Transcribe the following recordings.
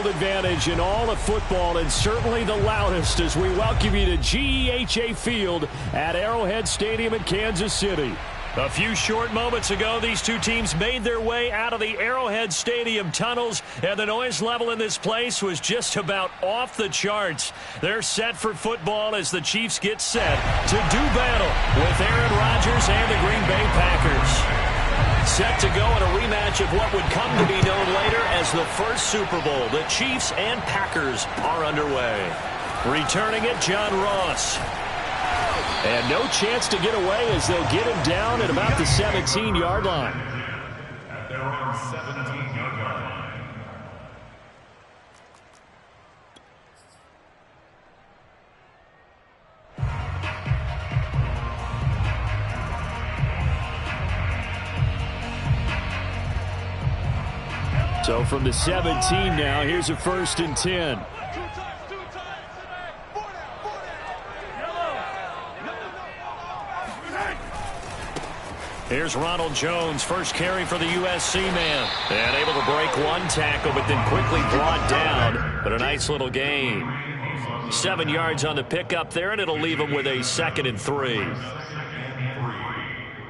field advantage in all of football, and certainly the loudest, as we welcome you to GEHA Field at Arrowhead Stadium in Kansas City. A few short moments ago, these two teams made their way out of the Arrowhead Stadium tunnels, and the noise level in this place was just about off the charts. They're set for football as the Chiefs get set to do battle with Aaron Rodgers and the Green Bay Packers. Set to go in a rematch of what would come to be known later as the first Super Bowl. The Chiefs and Packers are underway. Returning it, John Ross. And no chance to get away as they'll get him down at about the 17-yard line. At their own 17-yard line. So from the 17 now, here's a 1st and 10. Here's Ronald Jones, first carry for the USC man. And able to break one tackle, but then quickly brought down. But a nice little gain. 7 yards on the pickup there, and it'll leave him with a 2nd and 3.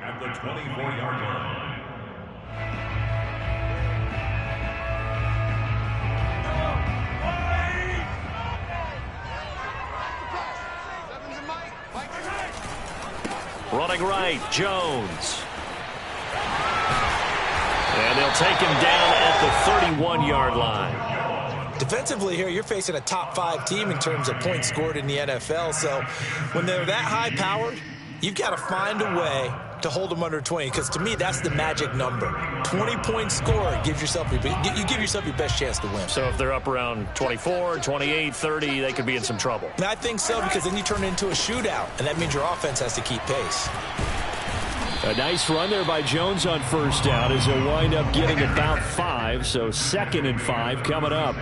At the 24-yard line. Running right, Jones. And they'll take him down at the 31-yard line. Defensively here, you're facing a top 5 team in terms of points scored in the NFL. So when they're that high-powered, you've got to find a way to hold them under 20, because to me, that's the magic number. 20-point score gives yourself you give yourself your best chance to win. So if they're up around 24, 28, 30, they could be in some trouble. And I think so, because then you turn it into a shootout, and that means your offense has to keep pace. A nice run there by Jones on 1st down as he'll wind up getting about 5, so 2nd and 5 coming up.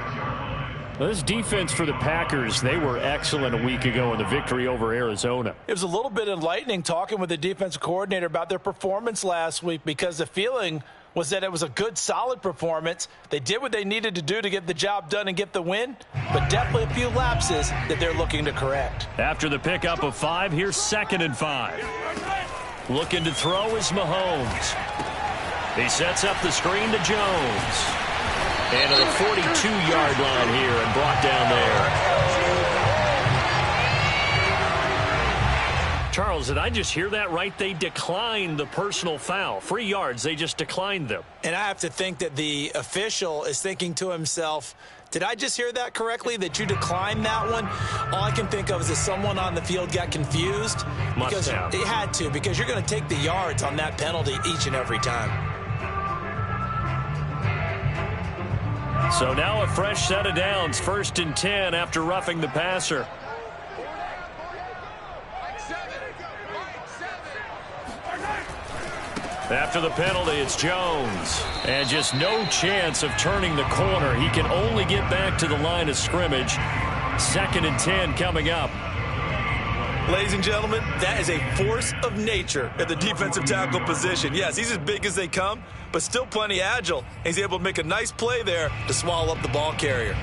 Well, this defense for the Packers, they were excellent a week ago in the victory over Arizona. It was a little bit enlightening talking with the defensive coordinator about their performance last week, because the feeling was that it was a good, solid performance. They did what they needed to do to get the job done and get the win, but definitely a few lapses that they're looking to correct. After the pickup of 5, here's 2nd and 5. Looking to throw is Mahomes. He sets up the screen to Jones. And to the 42-yard line here and brought down there. Charles, did I just hear that right? They declined the personal foul. 3 yards, they just declined them. And I have to think that the official is thinking to himself, did I just hear that correctly, that you declined that one? All I can think of is that someone on the field got confused. Must have. They had to, because you're going to take the yards on that penalty each and every time. So now a fresh set of downs, 1st and 10 after roughing the passer. After the penalty, it's Jones. And just no chance of turning the corner. He can only get back to the line of scrimmage. 2nd and 10 coming up. Ladies and gentlemen, that is a force of nature at the defensive tackle position. Yes, he's as big as they come, but still plenty agile. He's able to make a nice play there to swallow up the ball carrier.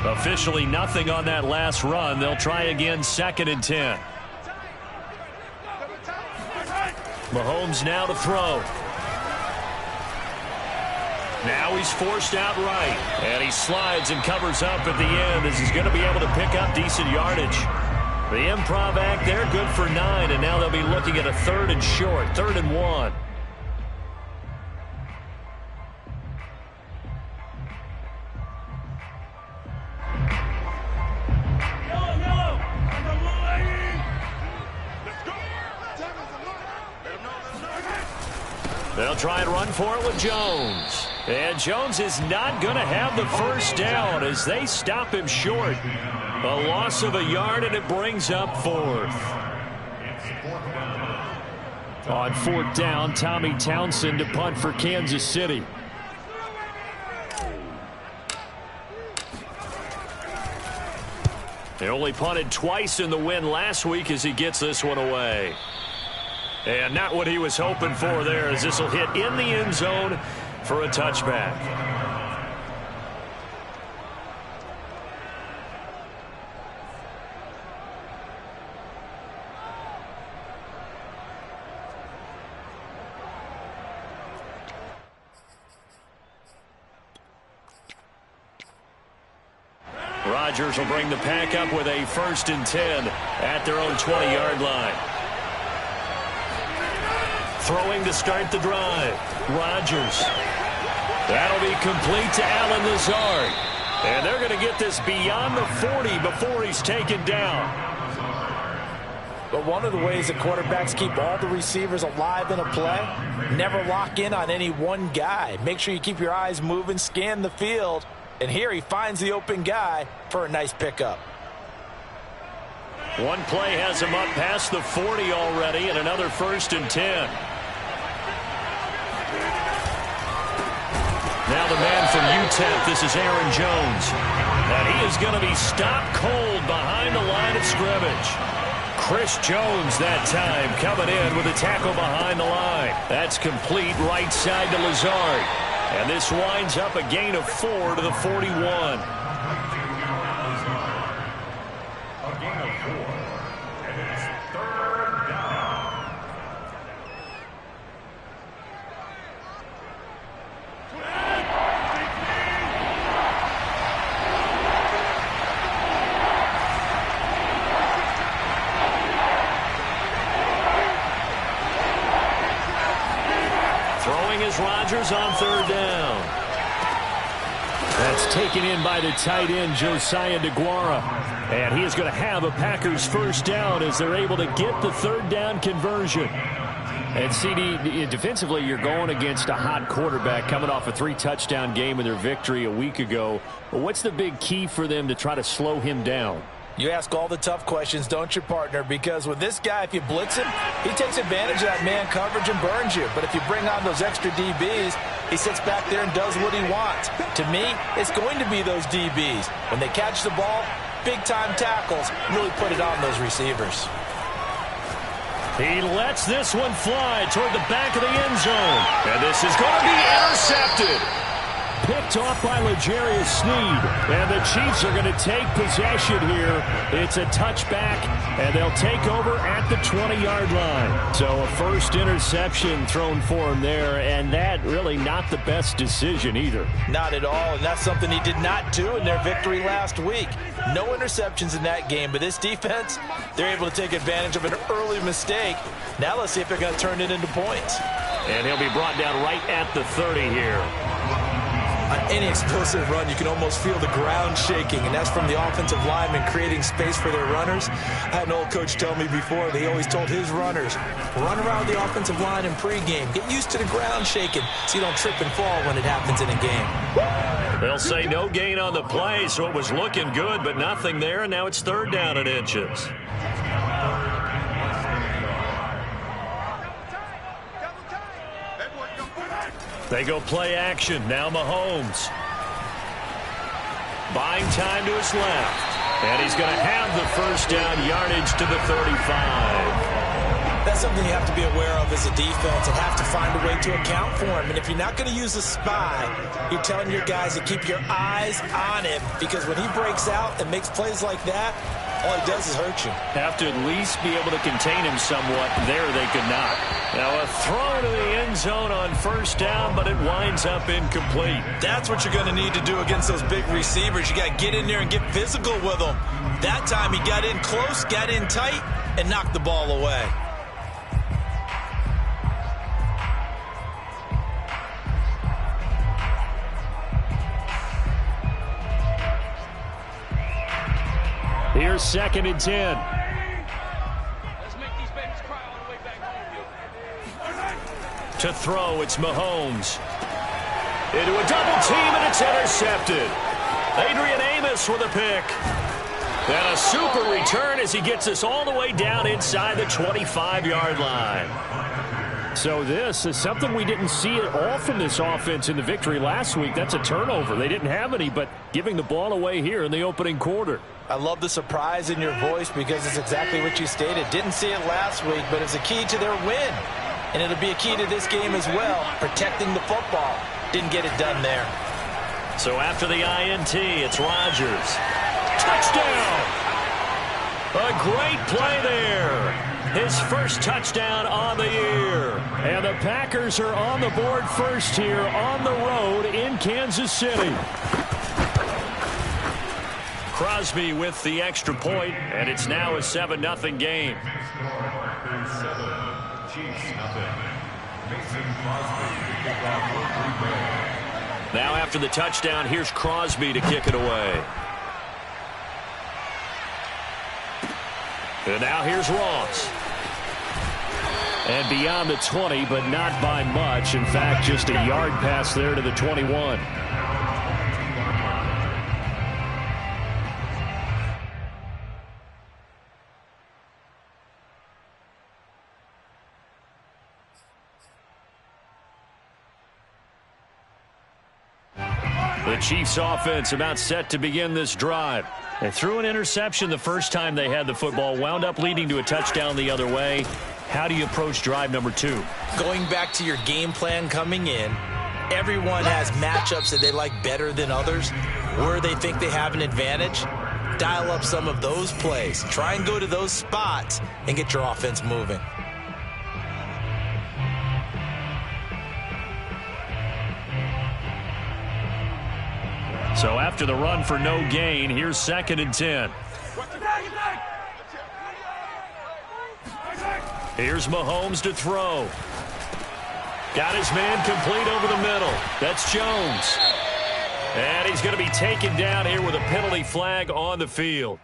Officially nothing on that last run. They'll try again, 2nd and 10. Mahomes now to throw. Now he's forced out right. And he slides and covers up at the end as he's going to be able to pick up decent yardage. The improv act there, good for 9, and now they'll be looking at a 3rd and short, 3rd and 1. They'll try and run for it with Jones. And Jones is not going to have the 1st down as they stop him short. A loss of a yard, and it brings up 4th. On 4th down, Tommy Townsend to punt for Kansas City. He only punted twice in the win last week as he gets this one away. And not what he was hoping for there, as this will hit in the end zone. for a touchback. Rodgers will bring the pack up with a 1st and 10 at their own 20-yard line. Throwing to start the drive. Rodgers. That'll be complete to Allen Lazard. And they're going to get this beyond the 40 before he's taken down. But one of the ways that quarterbacks keep all the receivers alive in a play, never lock in on any one guy. Make sure you keep your eyes moving, scan the field. And here he finds the open guy for a nice pickup. One play has him up past the 40 already, and another 1st and 10. Now the man from UTEP, this is Aaron Jones. And he is going to be stopped cold behind the line of scrimmage. Chris Jones that time coming in with a tackle behind the line. That's complete right side to Lazard. And this winds up a gain of 4 to the 41. A gain of 4. And it's 3rd down. Throwing is Rodgers on 3rd down. That's taken in by the tight end, Josiah DeGuara. And he is going to have a Packers 1st down as they're able to get the 3rd down conversion. And CD, defensively, you're going against a hot quarterback coming off a 3-touchdown game in their victory a week ago. But what's the big key for them to try to slow him down? You ask all the tough questions, don't you, partner? Because with this guy, if you blitz him, he takes advantage of that man coverage and burns you. But if you bring on those extra DBs, he sits back there and does what he wants. To me, it's going to be those DBs. When they catch the ball, big-time tackles, really put it on those receivers. He lets this one fly toward the back of the end zone. And this is going to be intercepted. Picked off by L'Jarius Sneed. And the Chiefs are going to take possession here. It's a touchback, and they'll take over at the 20-yard line. So a 1st interception thrown for him there, and that really not the best decision either. Not at all, and that's something he did not do in their victory last week. No interceptions in that game, but this defense, they're able to take advantage of an early mistake. Now let's see if they're going to turn it into points. And he'll be brought down right at the 30 here. On any explosive run, you can almost feel the ground shaking, and that's from the offensive linemen creating space for their runners. I had an old coach tell me before, they always told his runners, run around the offensive line in pregame. Get used to the ground shaking so you don't trip and fall when it happens in a game. They'll say no gain on the play, so it was looking good, but nothing there, and now it's 3rd down and inches. They go play action. Now Mahomes. Buying time to his left. And he's going to have the 1st down yardage to the 35. That's something you have to be aware of as a defense and have to find a way to account for him. And if you're not going to use a spy, you're telling your guys to keep your eyes on him, because when he breaks out and makes plays like that, all he does is hurt you. Have to at least be able to contain him somewhat. There they could not. Now a throw to the end zone on 1st down, but it winds up incomplete. That's what you're going to need to do against those big receivers. You got to get in there and get physical with them. That time he got in close, got in tight, and knocked the ball away. Here's 2nd and 10. Let's make these babies cry all the way back home. To throw, it's Mahomes. Into a double team, and it's intercepted. Adrian Amos with a pick. And a super return as he gets us all the way down inside the 25-yard line. So this is something we didn't see at all from this offense in the victory last week. That's a turnover. They didn't have any, but giving the ball away here in the opening quarter. I love the surprise in your voice because it's exactly what you stated. Didn't see it last week, but it's a key to their win. And it'll be a key to this game as well, protecting the football. Didn't get it done there. So after the INT, it's Rodgers. Touchdown! A great play there. His first touchdown on the year. And the Packers are on the board first here on the road in Kansas City. Crosby with the extra point, and it's now a 7-0 game. Now after the touchdown, here's Crosby to kick it away. And now here's Ross. And beyond the 20, but not by much. In fact, just a yard pass there to the 21. The Chiefs offense about set to begin this drive. They threw an interception the first time they had the football, wound up leading to a touchdown the other way. How do you approach drive number 2? Going back to your game plan coming in, everyone has matchups that they like better than others, where they think they have an advantage. Dial up some of those plays. Try and go to those spots and get your offense moving. So after the run for no gain, here's 2nd and 10. Here's Mahomes to throw. Got his man complete over the middle. That's Jones. And he's going to be taken down here with a penalty flag on the field.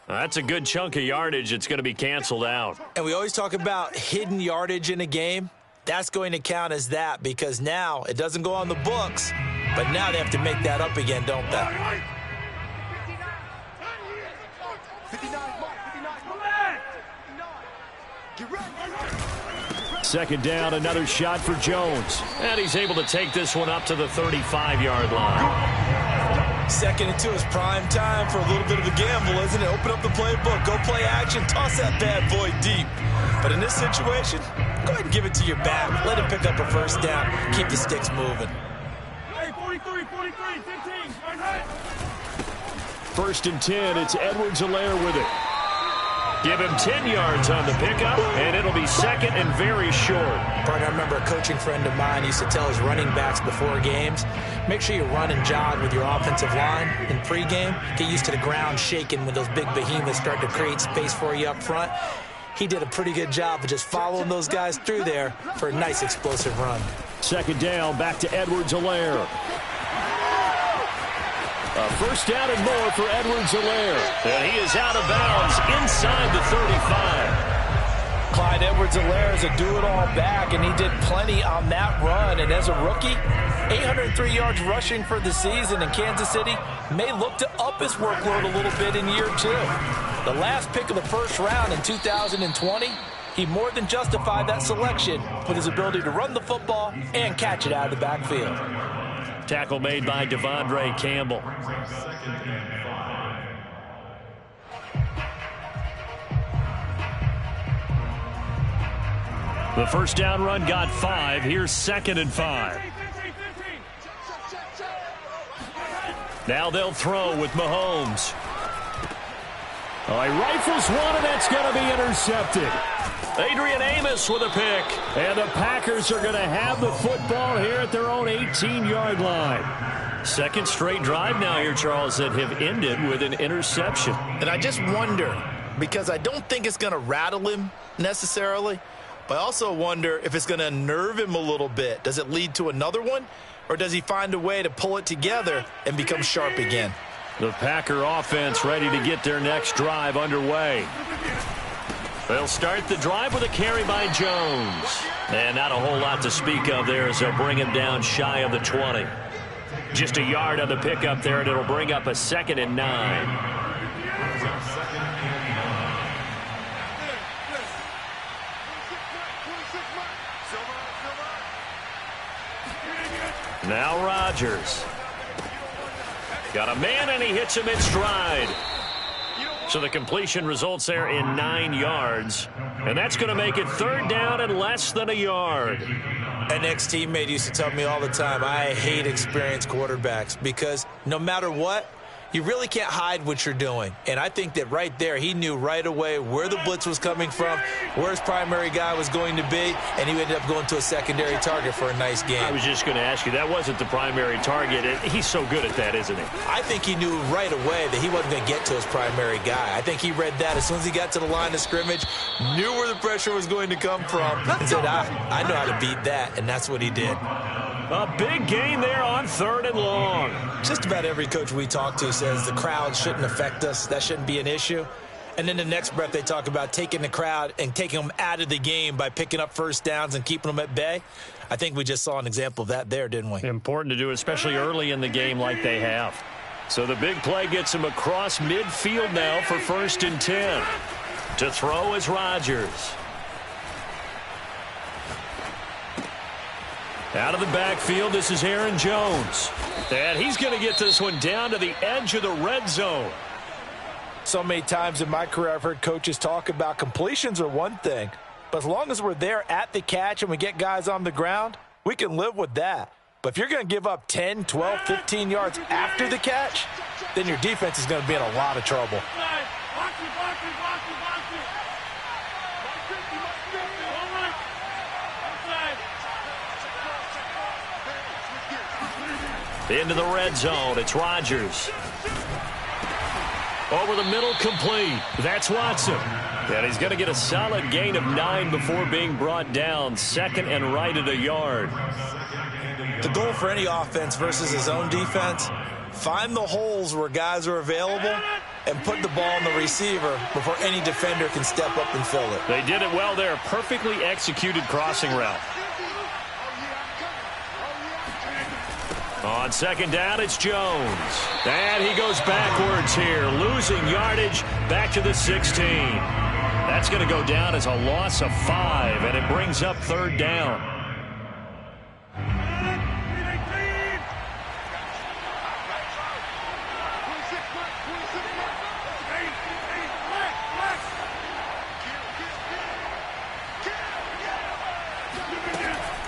That's a good chunk of yardage. It's going to be canceled out. And we always talk about hidden yardage in a game. That's going to count as that because now it doesn't go on the books, but now they have to make that up again, don't they? Second down, another shot for Jones. And he's able to take this one up to the 35-yard line. 2nd and 2 is prime time for a little bit of a gamble, isn't it? Open up the playbook, go play action, toss that bad boy deep. But in this situation, go ahead and give it to your back. Let him pick up a first down. Keep the sticks moving. Hey, 43, 15. 1st and 10, it's Edwards-Helaire with it. Give him 10 yards on the pickup, and it'll be 2nd and very short. Partner, I remember a coaching friend of mine used to tell his running backs before games, make sure you run and jog with your offensive line in pregame. Get used to the ground shaking when those big behemoths start to create space for you up front. He did a pretty good job of just following those guys through there for a nice explosive run. 2nd down, back to Edwards-Helaire. A first down and more for Edwards-Helaire. And he is out of bounds inside the 35. Clyde Edwards-Helaire is a do-it-all back, and he did plenty on that run. And as a rookie, 803 yards rushing for the season, in Kansas City may look to up his workload a little bit in year 2. The last pick of the first round in 2020, he more than justified that selection with his ability to run the football and catch it out of the backfield. Tackle made by Devondre Campbell. The first down run got 5. Here's 2nd and 5. Now they'll throw with Mahomes. Oh, he rifles one, and that's going to be intercepted. Adrian Amos with a pick. And the Packers are going to have the football here at their own 18-yard line. Second straight drive now here, Charles, that have ended with an interception. And I just wonder, because I don't think it's going to rattle him necessarily, but I also wonder if it's going to unnerve him a little bit. Does it lead to another one, or does he find a way to pull it together and become sharp again? The Packer offense ready to get their next drive underway. They'll start the drive with a carry by Jones. And not a whole lot to speak of there as they'll bring him down shy of the 20. Just a yard on the pickup there, and it'll bring up a 2nd and 9. Now Rodgers. Got a man, and he hits him in stride. So the completion results there in 9 yards. And that's going to make it 3rd down and less than a yard. An ex-teammate used to tell me all the time, I hate experienced quarterbacks because no matter what, you really can't hide what you're doing. And I think that right there, he knew right away where the blitz was coming from, where his primary guy was going to be, and he ended up going to a secondary target for a nice game. I was just going to ask you, that wasn't the primary target. He's so good at that, isn't he? I think he knew right away that he wasn't going to get to his primary guy. I think he read that as soon as he got to the line of scrimmage, knew where the pressure was going to come from, and said, I know how to beat that, and that's what he did. A big gain there on 3rd and long. Just about every coach we talk to says the crowd shouldn't affect us. That shouldn't be an issue. And then the next breath they talk about taking the crowd and taking them out of the game by picking up first downs and keeping them at bay. I think we just saw an example of that there, didn't we? Important to do, especially early in the game like they have. So the big play gets him across midfield now for 1st and 10. To throw is Rodgers. Out of the backfield, this is Aaron Jones. And he's going to get this one down to the edge of the red zone. So many times in my career I've heard coaches talk about completions are one thing, but as long as we're there at the catch and we get guys on the ground, we can live with that. But if you're going to give up 10, 12, 15 yards after the catch, then your defense is going to be in a lot of trouble. Into the red zone, it's Rodgers. Over the middle, complete. That's Watson. And he's going to get a solid gain of 9 before being brought down. 2nd and right at a yard. The goal for any offense versus his own defense, find the holes where guys are available and put the ball on the receiver before any defender can step up and fill it. They did it well there. Perfectly executed crossing route. On 2nd down, it's Jones. And he goes backwards here, losing yardage back to the 16. That's going to go down as a loss of 5, and it brings up 3rd down.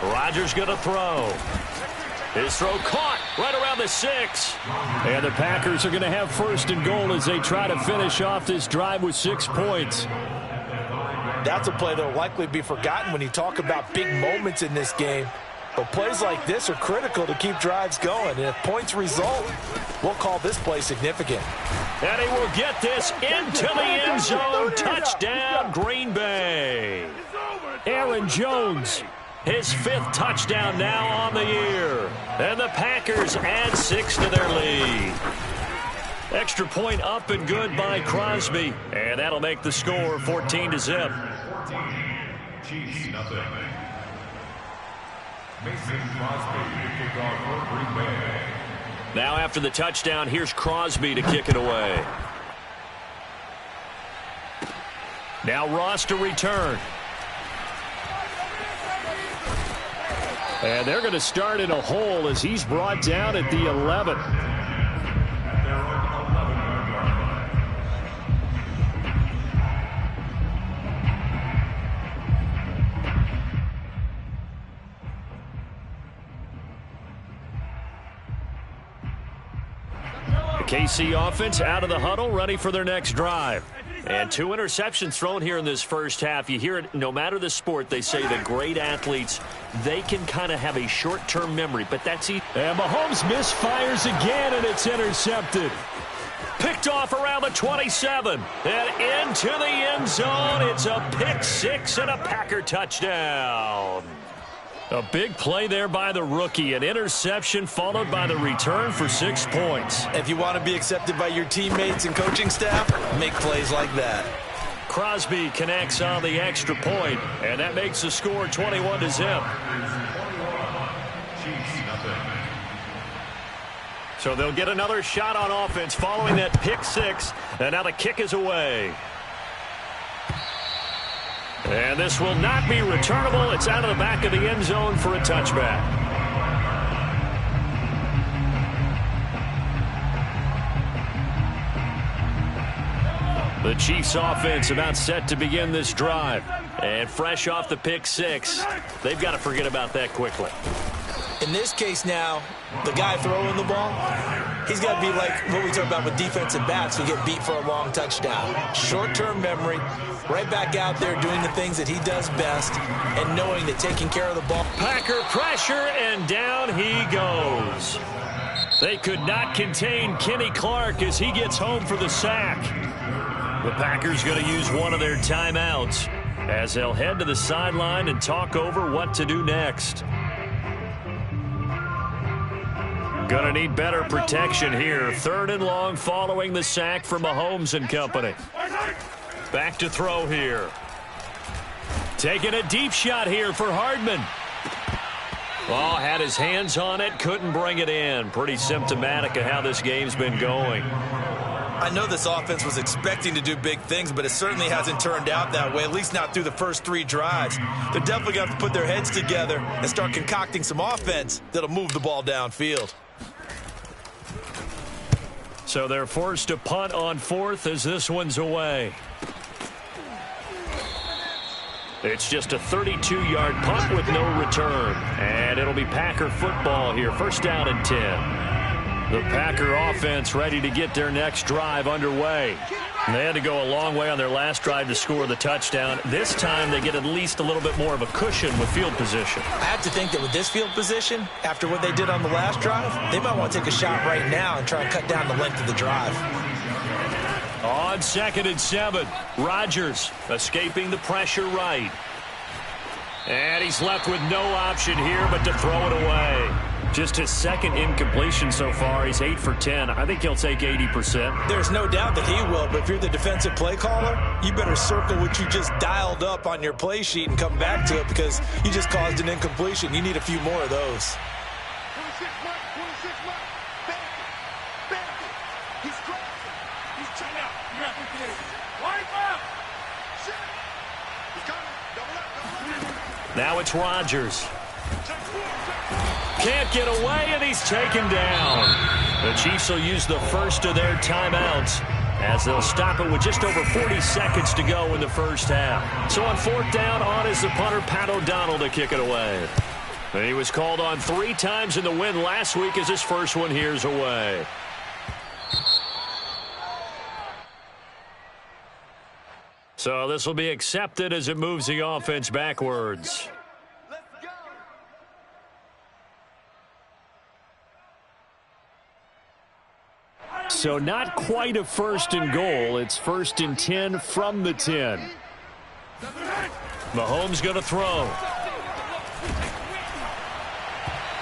Rodgers going to throw. His throw caught right around the 6. And the Packers are going to have 1st and goal as they try to finish off this drive with 6 points. That's a play that will likely be forgotten when you talk about big moments in this game. But plays like this are critical to keep drives going. And if points result, we'll call this play significant. And he will get this into the end zone. Touchdown, Green Bay. Aaron Jones. His 5th touchdown now on the year. And the Packers add 6 to their lead. Extra point up and good by Crosby. And that'll make the score 14-0. Chiefs, nothing. Mason Crosby to kick off for Green Bay. Now after the touchdown, here's Crosby to kick it away. Now Ross to return. And they're going to start in a hole as he's brought down at the 11. The KC offense out of the huddle, ready for their next drive. And 2 interceptions thrown here in this first half. You hear it, no matter the sport, they say the great athletes, they can kind of have a short-term memory, but that's easy. And Mahomes misfires again, and it's intercepted. Picked off around the 27. And into the end zone. It's a pick 6 and a Packer touchdown. A big play there by the rookie. An interception followed by the return for 6 points. If you want to be accepted by your teammates and coaching staff, make plays like that. Crosby connects on the extra point, and that makes the score 21-0. So they'll get another shot on offense following that pick 6, and now the kick is away. And this will not be returnable. It's out of the back of the end zone for a touchback. The Chiefs offense about set to begin this drive. And fresh off the pick six, they've got to forget about that quickly. In this case now, the guy throwing the ball, he's got to be like what we talk about with defensive backs who get beat for a long touchdown. Short-term memory, right back out there doing the things that he does best and knowing that taking care of the ball. Packer pressure, and down he goes. They could not contain Kenny Clark as he gets home for the sack. The Packers going to use one of their timeouts as they'll head to the sideline and talk over what to do next. Going to need better protection here. 3rd and long following the sack from Mahomes and company. Back to throw here. Taking a deep shot here for Hardman. Oh, had his hands on it, couldn't bring it in. Pretty symptomatic of how this game's been going. I know this offense was expecting to do big things, but it certainly hasn't turned out that way, at least not through the first 3 drives. They're definitely going to have to put their heads together and start concocting some offense that'll move the ball downfield. So they're forced to punt on 4th as this one's away. It's just a 32-yard punt with no return. And it'll be Packer football here. 1st down and 10. The Packer offense ready to get their next drive underway. They had to go a long way on their last drive to score the touchdown. This time they get at least a little bit more of a cushion with field position. I have to think that with this field position, after what they did on the last drive, they might want to take a shot right now and try and cut down the length of the drive. On 2nd and 7, Rodgers escaping the pressure right. And he's left with no option here but to throw it away. Just his 2nd incompletion so far. He's 8 for 10. I think he'll take 80%. There's no doubt that he will, but if you're the defensive play caller, you better circle what you just dialed up on your play sheet and come back to it because you just caused an incompletion. You need a few more of those. 26 Mike, 26 Mike. Back it. He's crossing. He's checked out. You got to get it. Wipe up. Shit. He's coming. Double up. Now it's Rodgers. Can't get away, and he's taken down. The Chiefs will use the first of their timeouts as they'll stop it with just over 40 seconds to go in the first half. So on 4th down, on is the punter, Pat O'Donnell, to kick it away. And he was called on 3 times in the win last week as his first one here's away. So this will be accepted as it moves the offense backwards. So not quite a 1st and goal. It's 1st and 10 from the 10. Mahomes going to throw.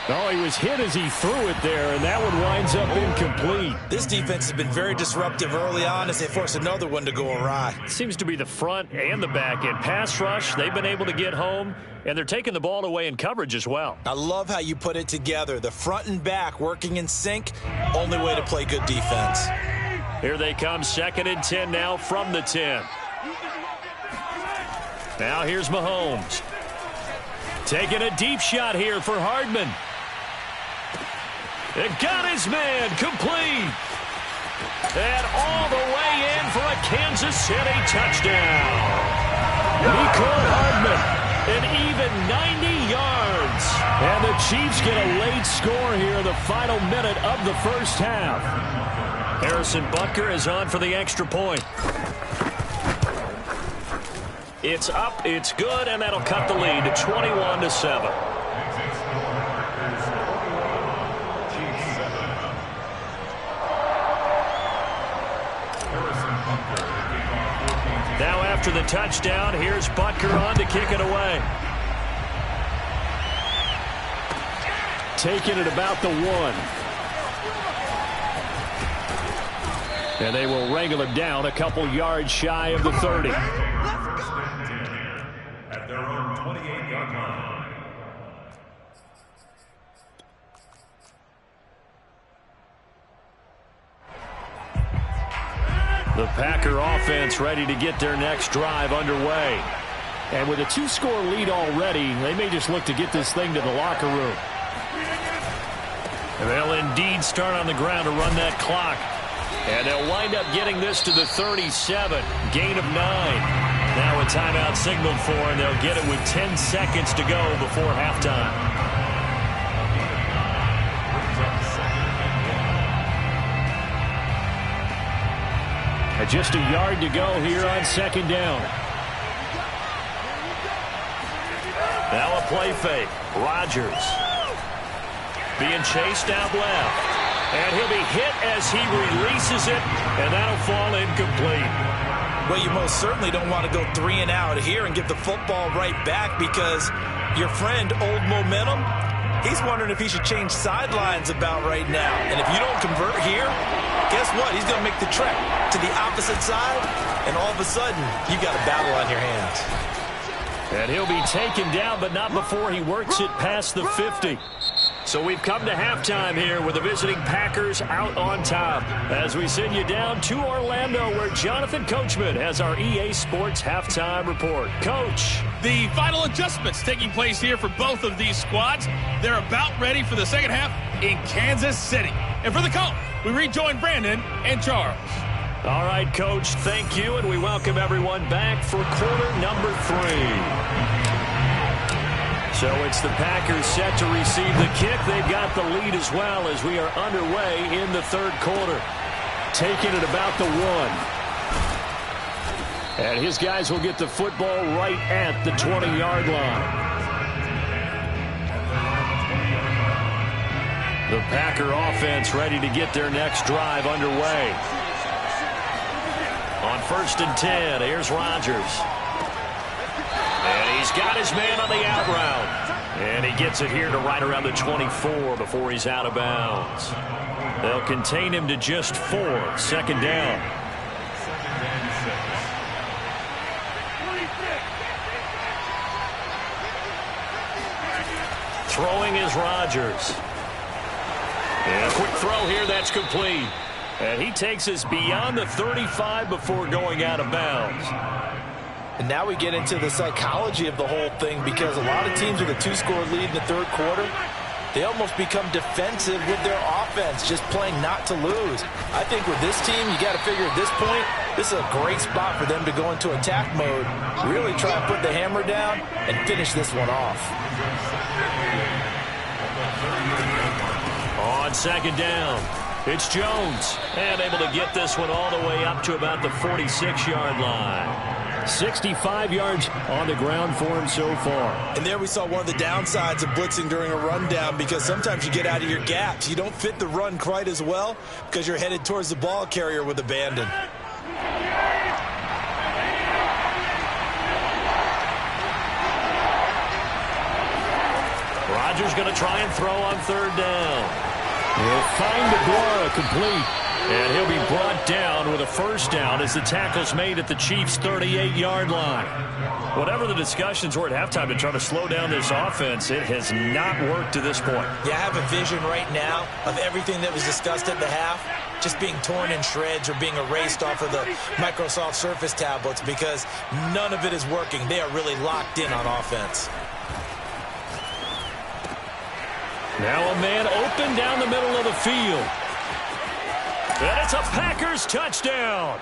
Oh, he was hit as he threw it there, and that one winds up incomplete. This defense has been very disruptive early on as they force another one to go awry. Seems to be the front and the back end. Pass rush, they've been able to get home, and they're taking the ball away in coverage as well. I love how you put it together. The front and back working in sync, only way to play good defense. Here they come, 2nd and 10 now from the 10. Now here's Mahomes. Taking a deep shot here for Hardman. It got his man complete. And all the way in for a Kansas City touchdown. Mecole Hardman, an even 90 yards. And the Chiefs get a late score here in the final minute of the first half. Harrison Butker is on for the extra point. It's up, it's good, and that'll cut the lead to 21-7. Now after the touchdown, here's Butker on to kick it away. Taking it about the 1. And they will wrangle him down a couple yards shy of the 30. At their own 28-yard line. The Packer offense ready to get their next drive underway. And with a 2-score lead already, they may just look to get this thing to the locker room. And they'll indeed start on the ground to run that clock. And they'll wind up getting this to the 37. Gain of 9. Now a timeout signaled for, and they'll get it with 10 seconds to go before halftime. Just a yard to go here on second down. Now a play fake. Rodgers being chased out left. And he'll be hit as he releases it, and that'll fall incomplete. Well, you most certainly don't want to go 3 and out here and give the football right back, because your friend, Old Momentum, he's wondering if he should change sidelines about right now. And if you don't convert here, guess what? He's going to make the trek to the opposite side, and all of a sudden, you've got a battle on your hands. And he'll be taken down, but not before he works it past the 50. So we've come to halftime here with the visiting Packers out on top, as we send you down to Orlando, where Jonathan Coachman has our EA Sports halftime report. Coach. The final adjustments taking place here for both of these squads. They're about ready for the second half in Kansas City. And for the call, we rejoin Brandon and Charles. All right, Coach, thank you, and we welcome everyone back for quarter number 3. So it's the Packers set to receive the kick. They've got the lead as well as we are underway in the third quarter. Taking it about the 1. And his guys will get the football right at the 20-yard line. The Packer offense ready to get their next drive underway. On 1st and 10, here's Rodgers. And he's got his man on the out route. And he gets it here to right around the 24 before he's out of bounds. They'll contain him to just 4. Second down. Throwing is Rodgers. And a quick throw here, that's complete. And he takes us beyond the 35 before going out of bounds. And now we get into the psychology of the whole thing, because a lot of teams with a 2-score lead in the third quarter, they almost become defensive with their offense, just playing not to lose. I think with this team, you got to figure at this point, this is a great spot for them to go into attack mode, really try and put the hammer down and finish this one off. On second down, it's Jones, and able to get this one all the way up to about the 46-yard line. 65 yards on the ground for him so far. And there we saw one of the downsides of blitzing during a rundown, because sometimes you get out of your gaps. You don't fit the run quite as well because you're headed towards the ball carrier with abandon. Rodgers going to try and throw on third down. He'll find DeGuara complete. And he'll be brought down with a first down as the tackle's made at the Chiefs' 38-yard line. Whatever the discussions were at halftime to try to slow down this offense, it has not worked to this point. Yeah, I have a vision right now of everything that was discussed at the half just being torn in shreds or being erased off of the Microsoft Surface tablets, because none of it is working. They are really locked in on offense. Now a man open down the middle of the field. And it's a Packers touchdown.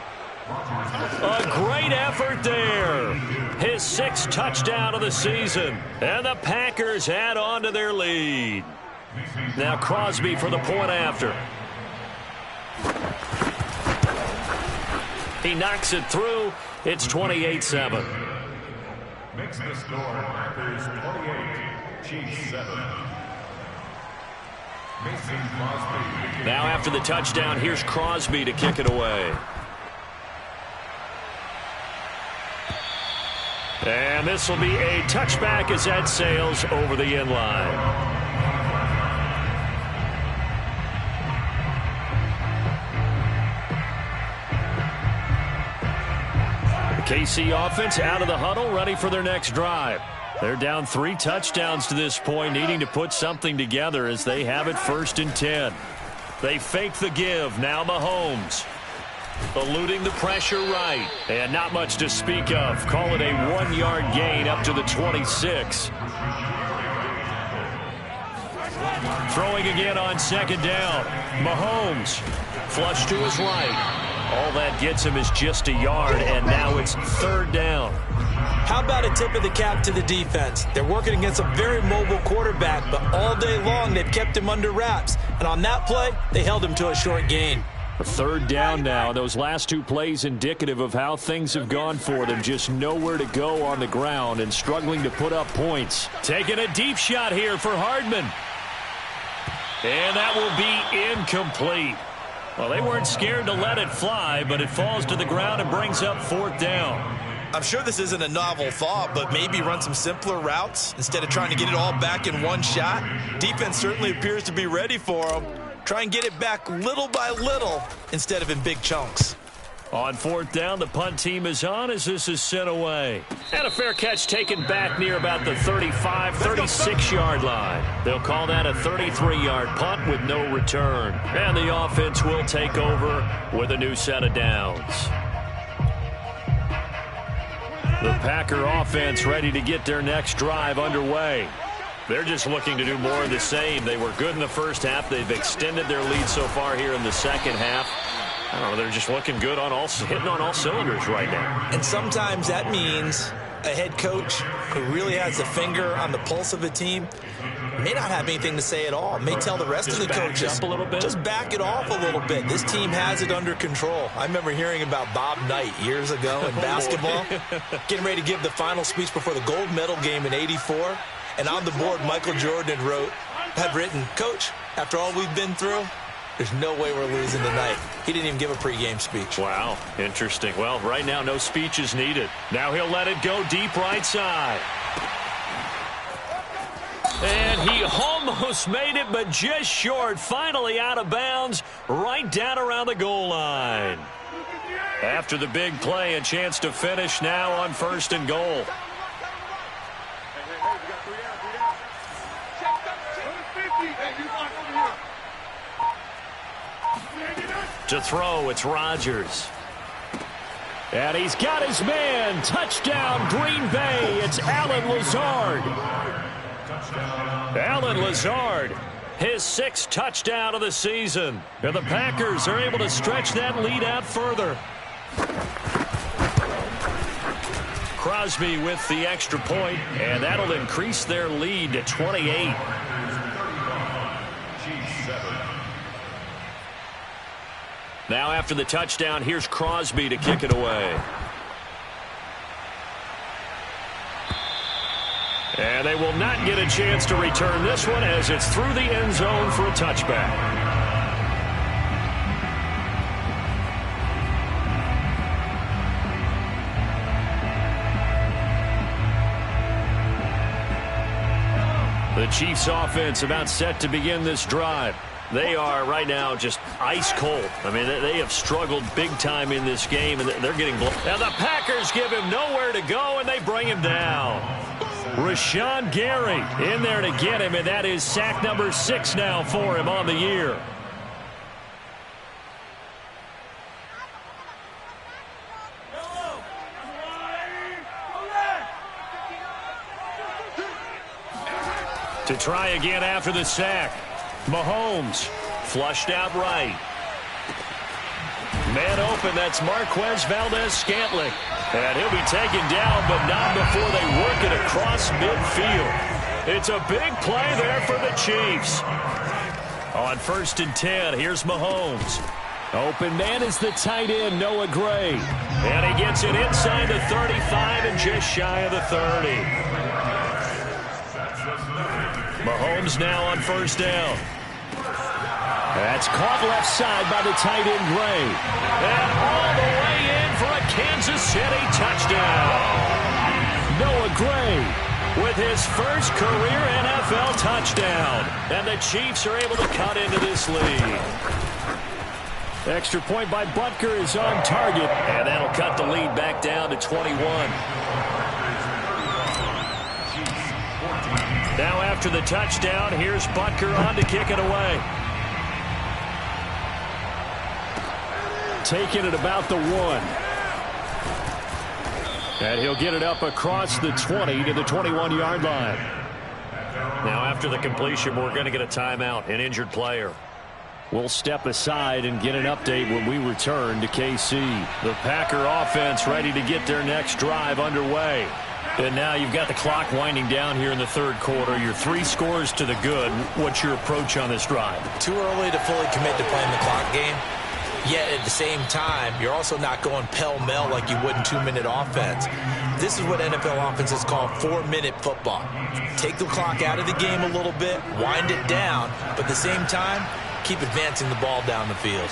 A great effort there. His 6th touchdown of the season. And the Packers add on to their lead. Now Crosby for the point after. He knocks it through. It's 28-7. Makes the score Packers 28, Chiefs 7. Now after the touchdown, here's Crosby to kick it away. And this will be a touchback as that sails over the end line. The KC offense out of the huddle, ready for their next drive. They're down 3 touchdowns to this point, needing to put something together as they have it 1st and 10. They fake the give. Now Mahomes eluding the pressure right. And not much to speak of. Call it a 1-yard gain up to the 26. Throwing again on second down. Mahomes flush to his right. All that gets him is just a yard, and now it's 3rd down. How about a tip of the cap to the defense? They're working against a very mobile quarterback, but all day long they've kept him under wraps. And on that play, they held him to a short gain. 3rd down now. Those last 2 plays indicative of how things have gone for them. Just nowhere to go on the ground and struggling to put up points. Taking a deep shot here for Hardman. And that will be incomplete. Well, they weren't scared to let it fly, but it falls to the ground and brings up 4th down. I'm sure this isn't a novel thought, but maybe run some simpler routes instead of trying to get it all back in one shot. Defense certainly appears to be ready for them. Try and get it back little by little instead of in big chunks. On 4th down, the punt team is on as this is sent away. And a fair catch taken back near about the 35, 36-yard line. They'll call that a 33-yard punt with no return. And the offense will take over with a new set of downs. The Packer offense ready to get their next drive underway. They're just looking to do more of the same. They were good in the first half. They've extended their lead so far here in the second half. I don't know, they're just looking good on hitting on all cylinders right now. And sometimes that means a head coach who really has a finger on the pulse of a team may not have anything to say at all. May tell the rest of the coaches, up a little bit. Just back it off a little bit. This team has it under control. I remember hearing about Bob Knight years ago in basketball, getting ready to give the final speech before the gold medal game in '84. And on the board, Michael Jordan had written, "Coach, after all we've been through, there's no way we're losing tonight." He didn't even give a pregame speech. Wow, interesting. Well, right now, no speech is needed. Now he'll let it go deep right side. And he almost made it, but just short. Finally out of bounds, right down around the goal line. After the big play, a chance to finish now on 1st and goal. To throw, it's Rodgers. And he's got his man. Touchdown, Green Bay. It's Allen Lazard. Allen Lazard, his 6th touchdown of the season. And the Packers are able to stretch that lead out further. Crosby with the extra point, and that'll increase their lead to 28. Now after the touchdown, here's Crosby to kick it away. And they will not get a chance to return this one as it's through the end zone for a touchback. The Chiefs offense about set to begin this drive. They are right now just ice cold. I mean, they have struggled big time in this game, and they're getting blown. Now the Packers give him nowhere to go, and they bring him down. Rashawn Gary in there to get him, and that is sack number 6 now for him on the year. To try again after the sack. Mahomes flushed out right. Man open, that's Marquez Valdez-Scantling. And he'll be taken down, but not before they work it across midfield. It's a big play there for the Chiefs. On 1st and 10, here's Mahomes. Open man is the tight end, Noah Gray. And he gets it inside the 35 and just shy of the 30. Mahomes now on 1st down. That's caught left side by the tight end, Gray. And all the way in for a Kansas City touchdown. Noah Gray with his first career NFL touchdown. And the Chiefs are able to cut into this lead. Extra point by Butker is on target. And that'll cut the lead back down to 21. Now after the touchdown, here's Butker on to kick it away. Taking it about the 1. And he'll get it up across the 20 to the 21-yard line. Now after the completion, we're going to get a timeout, an injured player. We'll step aside and get an update when we return to KC. The Packer offense ready to get their next drive underway. And now you've got the clock winding down here in the third quarter. You're 3 scores to the good. What's your approach on this drive? Too early to fully commit to playing the clock game. Yet at the same time, you're also not going pell-mell like you would in 2-minute offense. This is what NFL offenses call 4-minute football. Take the clock out of the game a little bit, wind it down, but at the same time, keep advancing the ball down the field.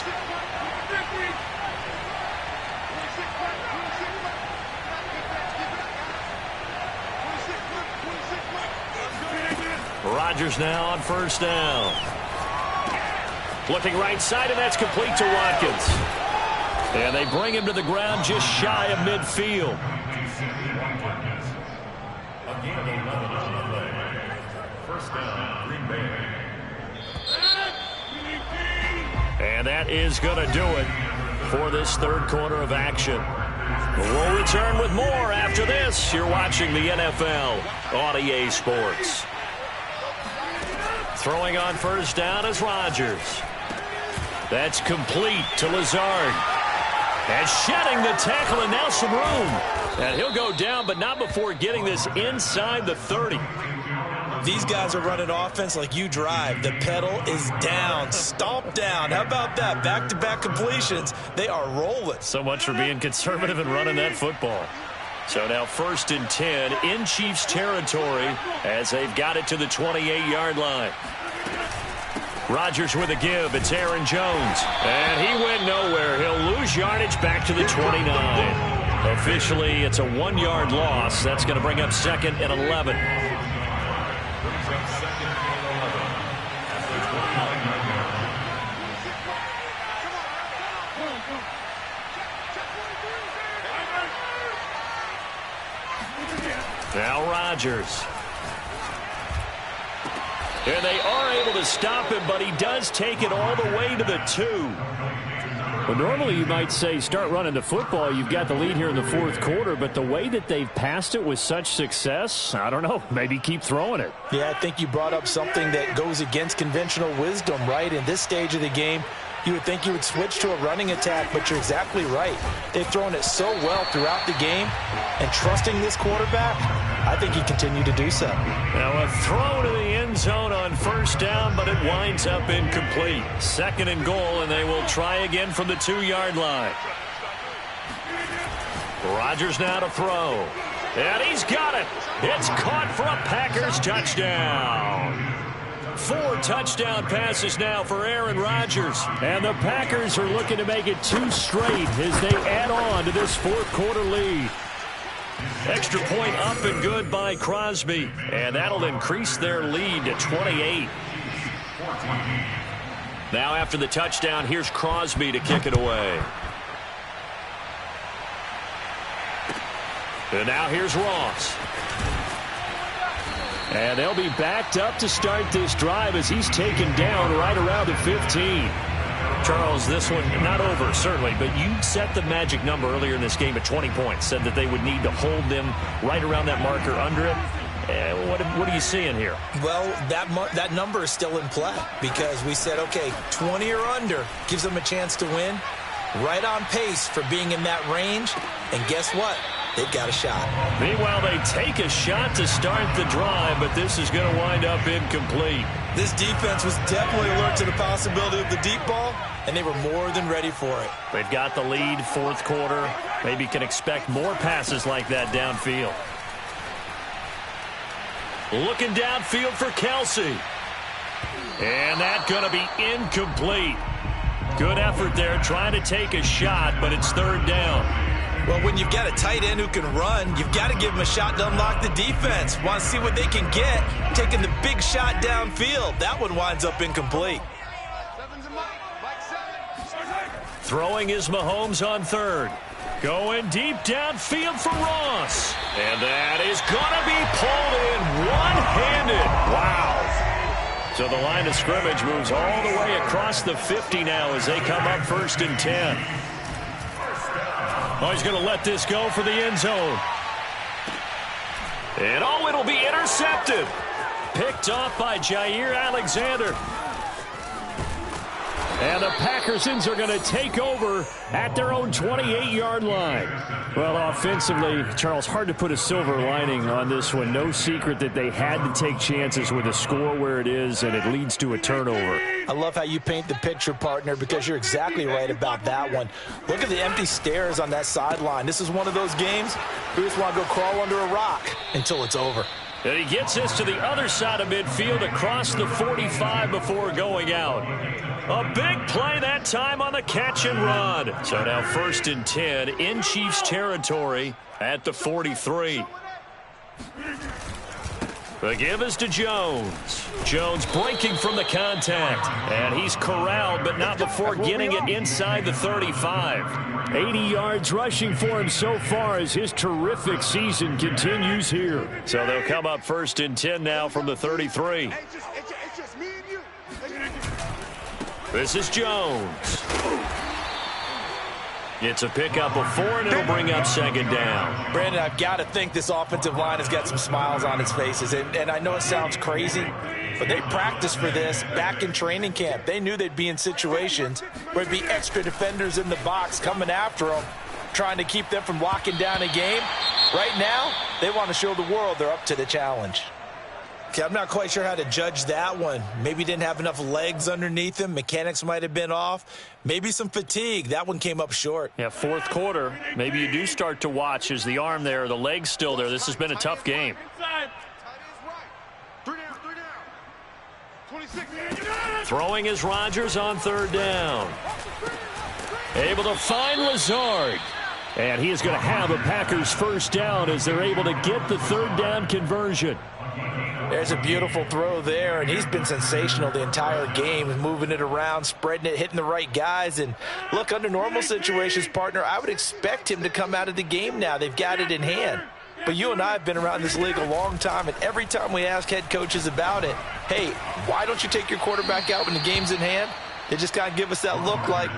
Rodgers now on first down. Looking right side, and that's complete to Watkins. And they bring him to the ground just shy of midfield. First down, Green Bay. And that is going to do it for this third quarter of action. We'll return with more after this. You're watching the NFL on EA Sports. Throwing on first down is Rodgers. That's complete to Lazard. And shedding the tackle, and now some room. And he'll go down, but not before getting this inside the 30. These guys are running offense like you drive. The pedal is down, stomp down. How about that? Back-to-back completions. They are rolling. So much for being conservative and running that football. So now 1st and 10 in Chiefs territory as they've got it to the 28-yard line. Rodgers with a give. It's Aaron Jones. And he went nowhere. He'll lose yardage back to the 29. Officially, it's a 1-yard loss. That's going to bring up 2nd and 11. Now Rodgers. And they are able to stop him, but he does take it all the way to the 2. Well, normally you might say start running the football. You've got the lead here in the fourth quarter, but the way that they've passed it with such success, I don't know, maybe keep throwing it. Yeah, I think you brought up something that goes against conventional wisdom, right? In this stage of the game, you would think you would switch to a running attack, but you're exactly right. They've thrown it so well throughout the game, and trusting this quarterback, I think he continued to do so. Now a throw to the end zone on first down, but it winds up incomplete. 2nd and goal, and they will try again from the 2-yard line. Rodgers now to throw. And he's got it. It's caught for a Packers touchdown. 4 touchdown passes now for Aaron Rodgers. And the Packers are looking to make it 2 straight as they add on to this fourth quarter lead. Extra point up and good by Crosby. And that'll increase their lead to 28. Now after the touchdown, here's Crosby to kick it away. And now here's Ross. And they'll be backed up to start this drive as he's taken down right around the 15. Charles, this one not over, certainly, but you set the magic number earlier in this game at 20 points. Said that they would need to hold them right around that marker under it. What are you seeing here? Well, that number is still in play because we said, okay, 20 or under gives them a chance to win. Right on pace for being in that range. And guess what? They've got a shot. Meanwhile, they take a shot to start the drive, but this is going to wind up incomplete. This defense was definitely alert to the possibility of the deep ball, and they were more than ready for it. They've got the lead, fourth quarter. Maybe can expect more passes like that downfield. Looking downfield for Kelsey. And that's going to be incomplete. Good effort there, trying to take a shot, but it's 3rd down. Well, when you've got a tight end who can run, you've got to give him a shot to unlock the defense. Want to see what they can get, taking the big shot downfield. That one winds up incomplete. Throwing is Mahomes on 3rd. Going deep downfield for Ross. And that is going to be pulled in one-handed. Wow. So the line of scrimmage moves all the way across the 50 now as they come up 1st and 10. Oh, he's going to let this go for the end zone. And oh, it'll be intercepted. Picked off by Jair Alexander. And the Packersons are going to take over at their own 28-yard line. Well, offensively, Charles, hard to put a silver lining on this one. No secret that they had to take chances with a score where it is, and it leads to a turnover. I love how you paint the picture, partner, because you're exactly right about that one. Look at the empty stairs on that sideline. This is one of those games we just want to go crawl under a rock until it's over. And he gets this to the other side of midfield across the 45 before going out. A big play that time on the catch and run. So now 1st and 10 in Chiefs territory at the 43. The give is to Jones. Jones breaking from the contact. And he's corralled, but not before getting it inside the 35. 80 yards rushing for him so far as his terrific season continues here. So they'll come up 1st and 10 now from the 33. This is Jones. It's a pickup of 4, and it'll bring up 2nd down. Brandon, I've got to think this offensive line has got some smiles on its faces. And I know it sounds crazy, but they practiced for this back in training camp. They knew they'd be in situations where there'd be extra defenders in the box coming after them, trying to keep them from locking down a game. Right now, they want to show the world they're up to the challenge. Okay, I'm not quite sure how to judge that one. Maybe didn't have enough legs underneath him. Mechanics might have been off. Maybe some fatigue. That one came up short. Yeah, 4th quarter. Maybe you do start to watch as the arm there, the leg's still there. This has been a tough game. Throwing is Rodgers on 3rd down. Able to find Lazard. And he is going to have a Packers 1st down as they're able to get the 3rd down conversion. There's a beautiful throw there, and he's been sensational the entire game, moving it around, spreading it, hitting the right guys. And look, under normal situations, partner, I would expect him to come out of the game now. They've got it in hand. But you and I have been around this league a long time, and every time we ask head coaches about it, hey, why don't you take your quarterback out when the game's in hand? They just got to give us that look like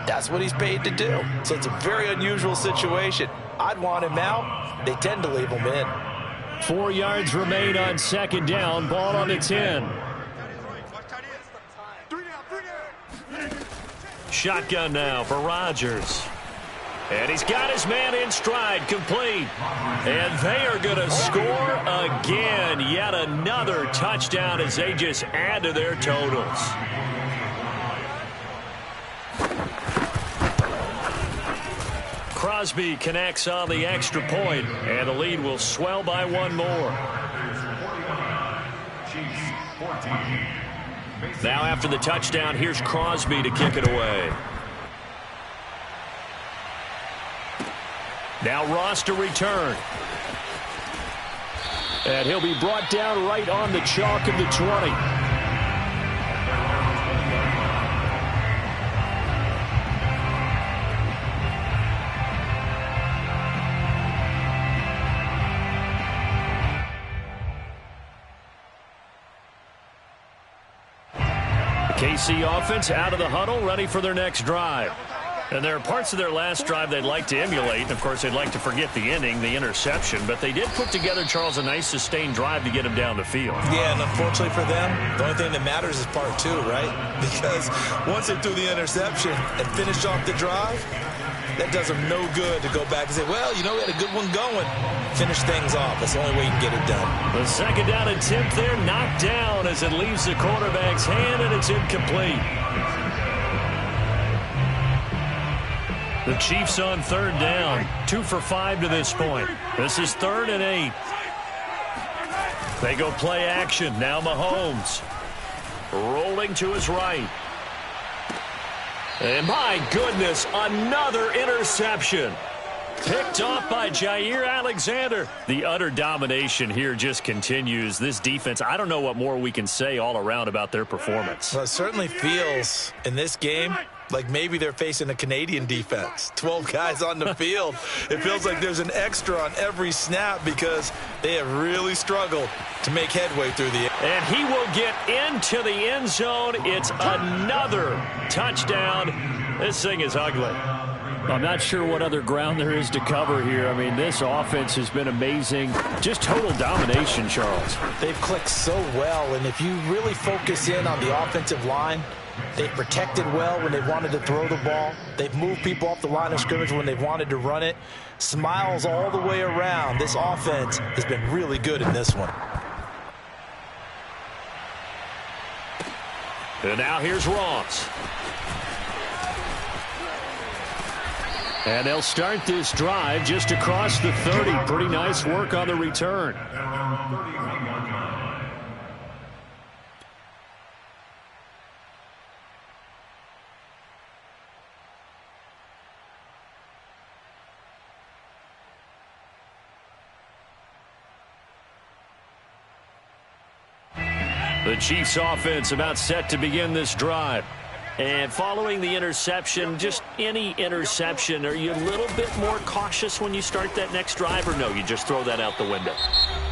that's what he's paid to do. So it's a very unusual situation. I'd want him out. They tend to leave him in. 4 yards remain on 2nd down. Ball on the 10. Shotgun now for Rodgers. And he's got his man in stride, complete. And they are going to score again. Yet another touchdown as they just add to their totals. Crosby connects on the extra point, and the lead will swell by 1 more. Now after the touchdown, here's Crosby to kick it away. Now Ross to return. And he'll be brought down right on the chalk of the 20. KC offense out of the huddle, ready for their next drive. And there are parts of their last drive they'd like to emulate. And of course, they'd like to forget the ending, the interception. But they did put together, Charles, a nice sustained drive to get him down the field. Yeah, and unfortunately for them, the only thing that matters is part 2, right? Because once they threw the interception and finished off the drive, that does them no good to go back and say, well, you know, we had a good one going. Finish things off. That's the only way you can get it done. The 2nd down attempt there knocked down as it leaves the quarterback's hand, and it's incomplete. The Chiefs on 3rd down. 2 for 5 to this point. This is 3rd and 8. They go play action. Now Mahomes. Rolling to his right. And my goodness, another interception. Picked off by Jair Alexander. The utter domination here just continues. This defense, I don't know what more we can say all around about their performance. Well, it certainly feels in this game like maybe they're facing a Canadian defense. 12 guys on the field. It feels like there's an extra on every snap because they have really struggled to make headway through the air. And he will get into the end zone. It's another touchdown. This thing is ugly. I'm not sure what other ground there is to cover here. I mean, this offense has been amazing. Just total domination, Charles. They've clicked so well, and if you really focus in on the offensive line, They've protected well when they've wanted to throw the ball. They've moved people off the line of scrimmage when they've wanted to run it. Smiles all the way around. This offense has been really good in this one. And now here's Ross. And they'll start this drive just across the 30. Pretty nice work on the return. The Chiefs offense about set to begin this drive. And following the interception, just any interception, are you a little bit more cautious when you start that next drive, or no, you just throw that out the window?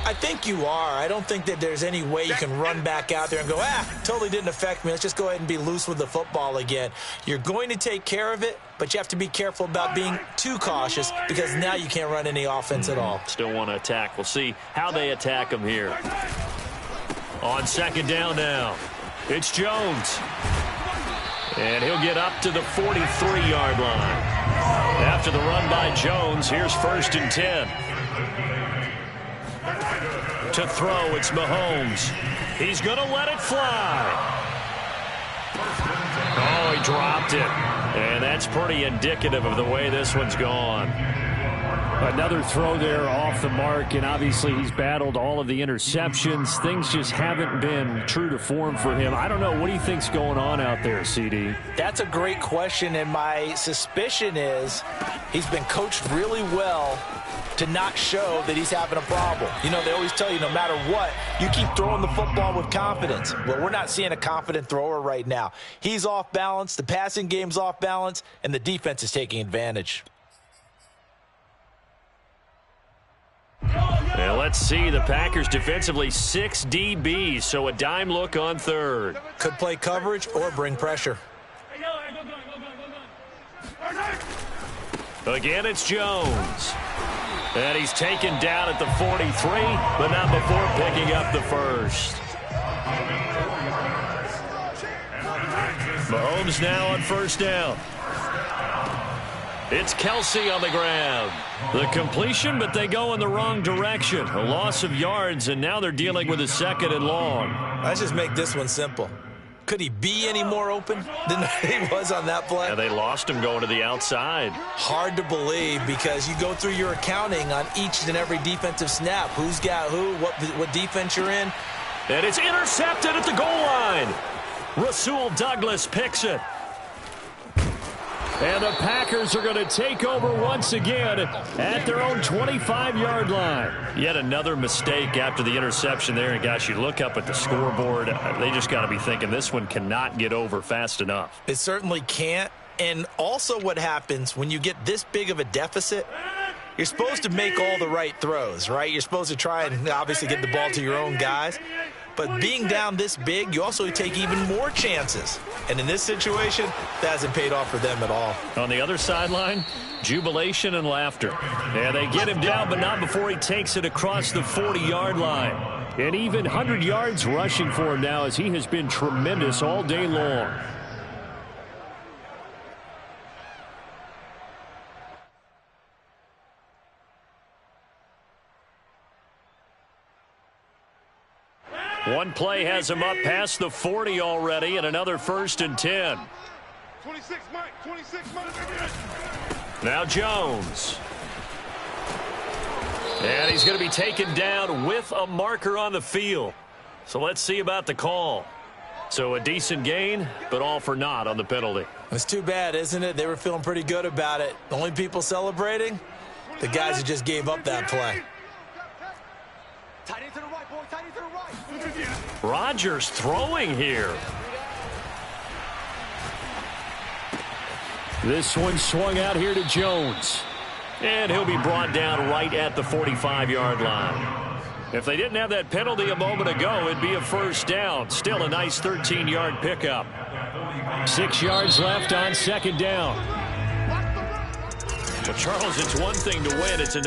I think you are. I don't think that there's any way you can run back out there and go, totally didn't affect me. Let's just go ahead and be loose with the football again. You're going to take care of it, but you have to be careful about being too cautious because now you can't run any offense at all. Still want to attack. We'll see how they attack them here. On second down now, it's Jones. And he'll get up to the 43-yard line. After the run by Jones, here's 1st and 10. To throw, it's Mahomes. He's going to let it fly. Oh, he dropped it. And that's pretty indicative of the way this one's gone. Another throw there off the mark, and obviously he's battled all of the interceptions. Things just haven't been true to form for him. I don't know. What do you think's going on out there, CD? That's a great question, and my suspicion is he's been coached really well to not show that he's having a problem. You know, they always tell you no matter what, you keep throwing the football with confidence. Well, we're not seeing a confident thrower right now. He's off balance, the passing game's off balance, and the defense is taking advantage. Now let's see, the Packers defensively 6 DBs, so a dime look on third. Could play coverage or bring pressure. Again, it's Jones. And he's taken down at the 43, but not before picking up the first. Mahomes now on 1st down. It's Kelsey on the ground. The completion, but they go in the wrong direction. A loss of yards, and now they're dealing with a 2nd and long. Let's just make this one simple. Could he be any more open than he was on that play? Yeah, they lost him going to the outside. Hard to believe because you go through your accounting on each and every defensive snap. Who's got who, what defense you're in. And it's intercepted at the goal line. Rasul Douglas picks it. And the Packers are going to take over once again at their own 25-yard line. Yet another mistake after the interception there. And, gosh, you look up at the scoreboard. They just got to be thinking this one cannot get over fast enough. It certainly can't. And also what happens when you get this big of a deficit, you're supposed to make all the right throws, right? You're supposed to try and obviously get the ball to your own guys. But being down this big, you also take even more chances. And in this situation, that hasn't paid off for them at all. On the other sideline, jubilation and laughter. And they get him down, but not before he takes it across the 40-yard line. And even 100 yards rushing for him now as he has been tremendous all day long. One play has him up past the 40 already, and another 1st and 10. 26, Mike. 26, Mike. Now Jones. And he's going to be taken down with a marker on the field. So let's see about the call. So a decent gain, but all for naught on the penalty. It's too bad, isn't it? They were feeling pretty good about it. The only people celebrating, the guys who just gave up that play. Tight end to the right, boy. Tight end to the right. Rodgers throwing here. This one swung out here to Jones. And he'll be brought down right at the 45-yard line. If they didn't have that penalty a moment ago, it'd be a 1st down. Still a nice 13-yard pickup. 6 yards left on 2nd down. Well, Charles, it's one thing to win. It's another.